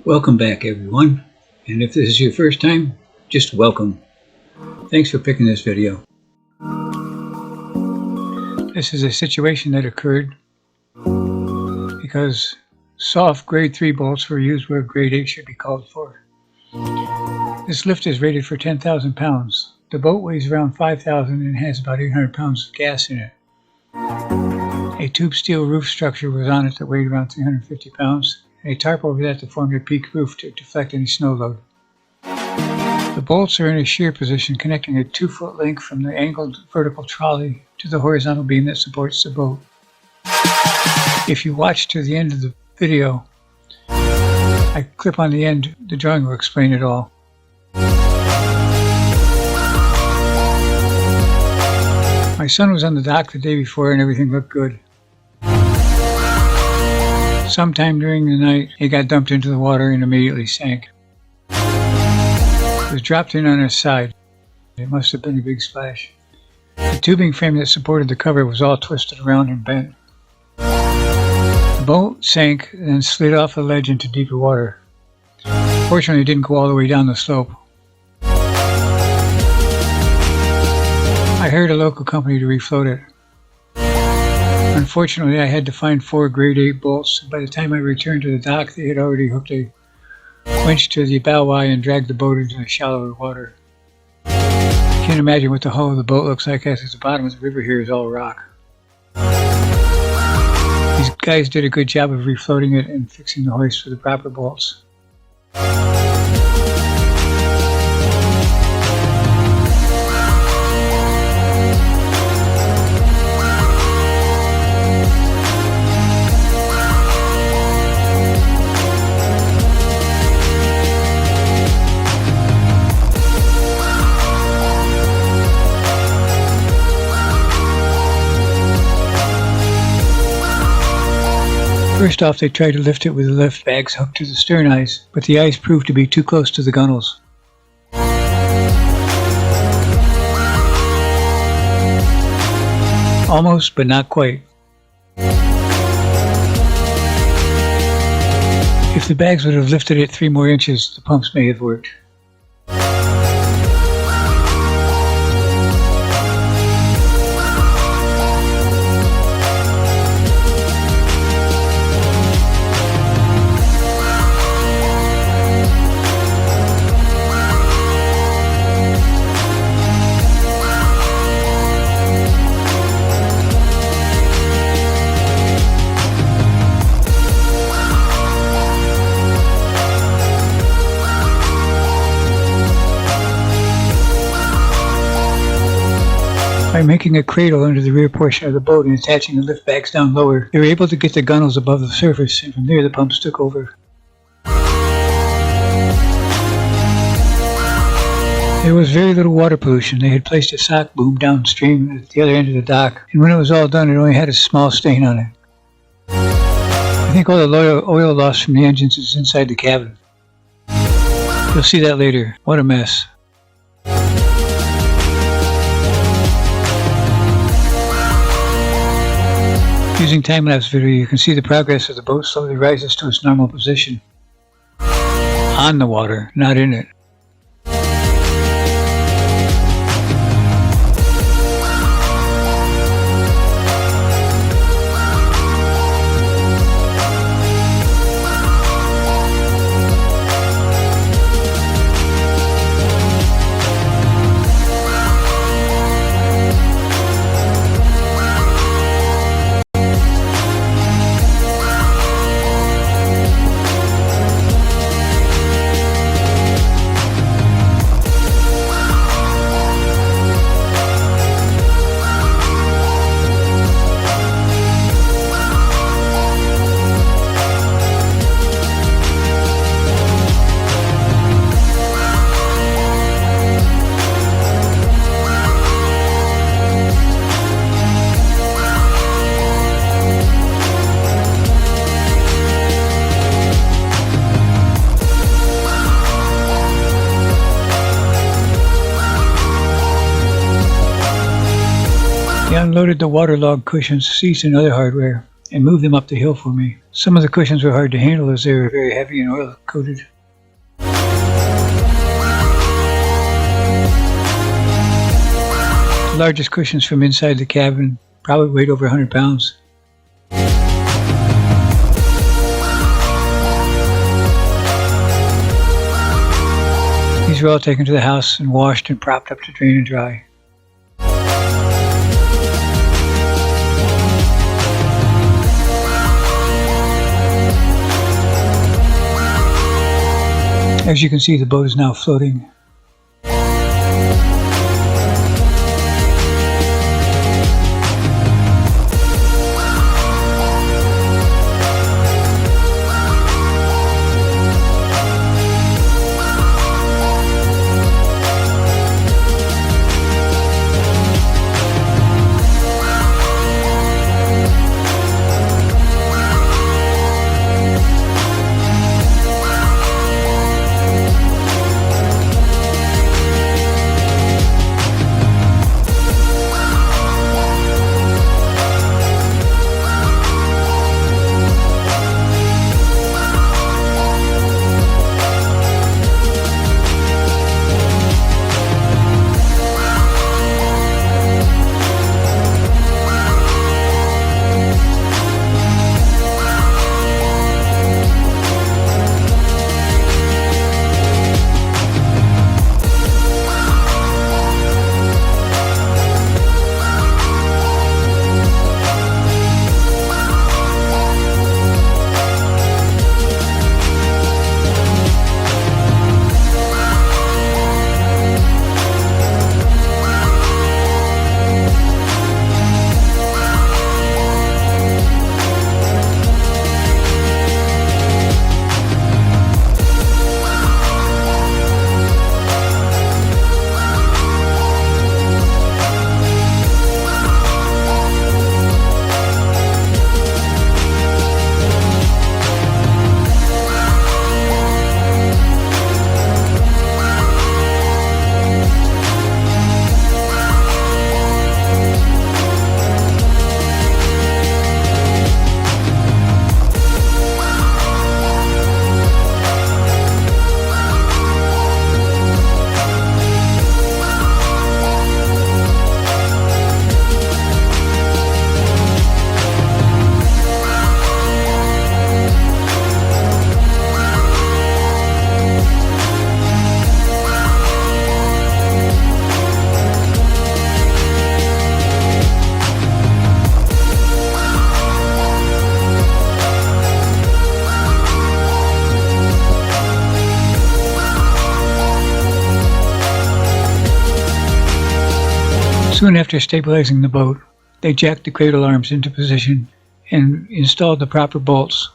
Welcome back, everyone, and if this is your first time, just welcome. Thanks for picking this video. This is a situation that occurred because soft grade 3 bolts were used where grade 8 should be called for. This lift is rated for 10,000 pounds. The boat weighs around 5,000 and has about 800 pounds of gas in it. A tube steel roof structure was on it that weighed around 350 pounds. A tarp over that to form a peak roof to deflect any snow load. The bolts are in a shear position connecting a 2-foot length from the angled vertical trolley to the horizontal beam that supports the boat. If you watch to the end of the video, I clip on the end, the drawing will explain it all. My son was on the dock the day before and everything looked good. Sometime during the night, it got dumped into the water and immediately sank. It was dropped in on its side. It must have been a big splash. The tubing frame that supported the cover was all twisted around and bent. The boat sank and then slid off a ledge into deeper water. Fortunately, it didn't go all the way down the slope. I hired a local company to refloat it. Unfortunately, I had to find 4 grade 8 bolts. By the time I returned to the dock, they had already hooked a winch to the bow eye and dragged the boat into the shallower water. You can't imagine what the hull of the boat looks like, as the bottom of the river here is all rock. These guys did a good job of refloating it and fixing the hoist with the proper bolts. First off, they tried to lift it with the lift bags hooked to the stern eyes, but the eyes proved to be too close to the gunnels. Almost, but not quite. If the bags would have lifted it 3 more inches, the pumps may have worked. By making a cradle under the rear portion of the boat and attaching the lift bags down lower, they were able to get the gunnels above the surface, and from there the pumps took over. There was very little water pollution. They had placed a sock boom downstream at the other end of the dock, and when it was all done, it only had a small stain on it. I think all the oil loss from the engines is inside the cabin. You'll see that later. What a mess. Using time-lapse video, you can see the progress as the boat slowly rises to its normal position. On the water, not in it. He unloaded the waterlogged cushions, seats, and other hardware, and moved them up the hill for me. Some of the cushions were hard to handle as they were very heavy and oil-coated. The largest cushions from inside the cabin probably weighed over 100 pounds. These were all taken to the house and washed and propped up to drain and dry. As you can see, the boat is now floating. Soon after stabilizing the boat, they jacked the cradle arms into position and installed the proper bolts.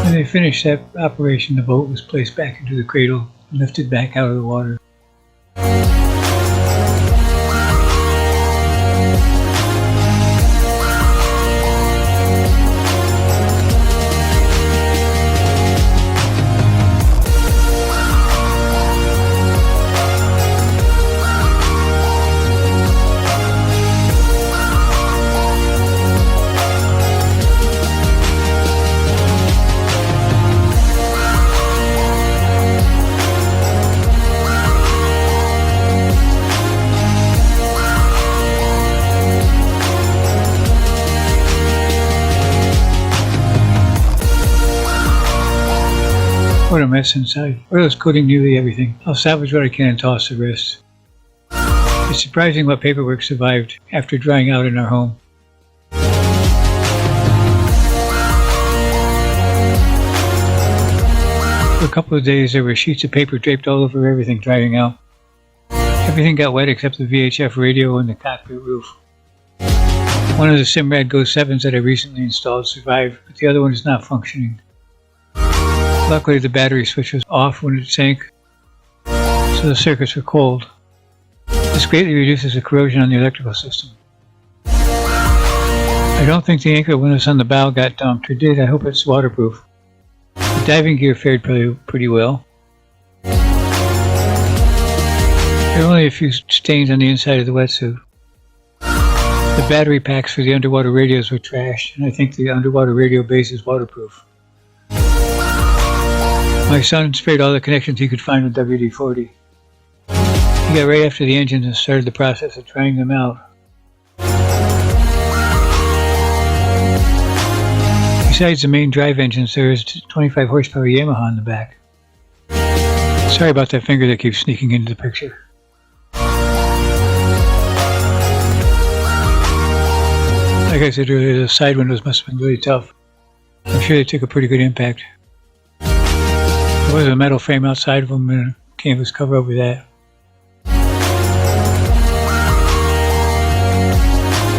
When they finished that operation, the boat was placed back into the cradle and lifted back out of the water. What a mess inside. Oil is coating nearly everything. I'll salvage what I can and toss the rest. It's surprising what paperwork survived after drying out in our home. For a couple of days there were sheets of paper draped all over everything drying out. Everything got wet except the VHF radio and the cockpit roof. One of the Simrad Go 7s that I recently installed survived, but the other one is not functioning. Luckily the battery switch was off when it sank, so the circuits were cold. This greatly reduces the corrosion on the electrical system. I don't think the anchor windlass on the bow got dumped. If it did, I hope it's waterproof. The diving gear fared pretty well. There are only a few stains on the inside of the wetsuit. The battery packs for the underwater radios were trashed, and I think the underwater radio base is waterproof. My son sprayed all the connections he could find with WD-40. He got right after the engines and started the process of trying them out. Besides the main drive engines, there is a 25 horsepower Yamaha in the back. Sorry about that finger that keeps sneaking into the picture. Like I said earlier, the side windows must have been really tough. I'm sure they took a pretty good impact. There was a metal frame outside of them and a canvas cover over that.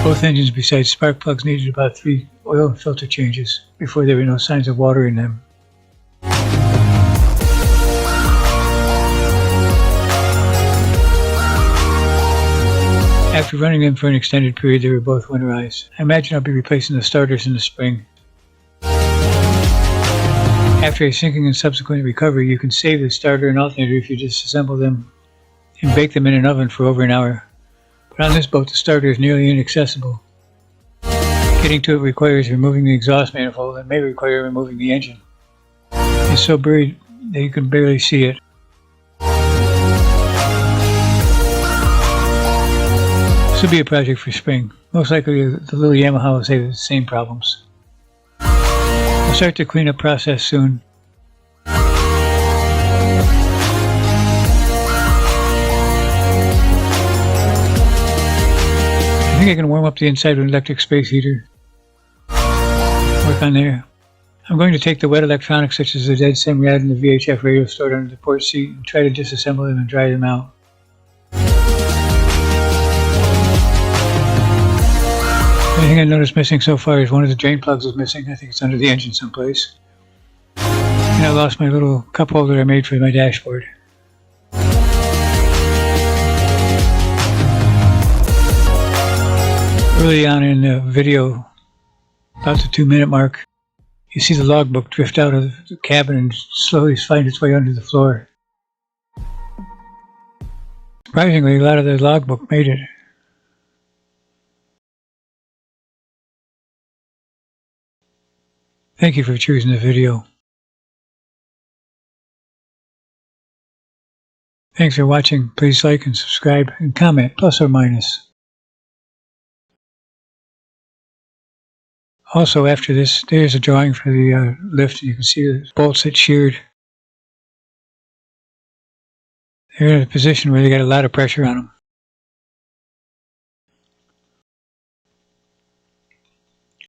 Both engines besides spark plugs needed about 3 oil and filter changes before there were no signs of water in them. After running them for an extended period, they were both winterized. I imagine I'll be replacing the starters in the spring. After a sinking and subsequent recovery, you can save the starter and alternator if you disassemble them and bake them in an oven for over an hour. But on this boat, the starter is nearly inaccessible. Getting to it requires removing the exhaust manifold and may require removing the engine. It's so buried that you can barely see it. This will be a project for spring. Most likely the little Yamaha will save the same problems. I'll start the cleanup process soon. I think I can warm up the inside of an electric space heater. Work on there. I'm going to take the wet electronics such as the dead Simrad and the VHF radio stored under the port seat and try to disassemble them and dry them out. The only thing I noticed missing so far is one of the drain plugs is missing. I think it's under the engine someplace. And I lost my little cup holder I made for my dashboard. Early on in the video, about the 2-minute mark, you see the logbook drift out of the cabin and slowly find its way under the floor. Surprisingly, a lot of the logbook made it. Thank you for choosing the video. Thanks for watching. Please like and subscribe and comment, plus or minus. Also, after this, there's a drawing for the lift. You can see the bolts that sheared. They're in a position where they got a lot of pressure on them.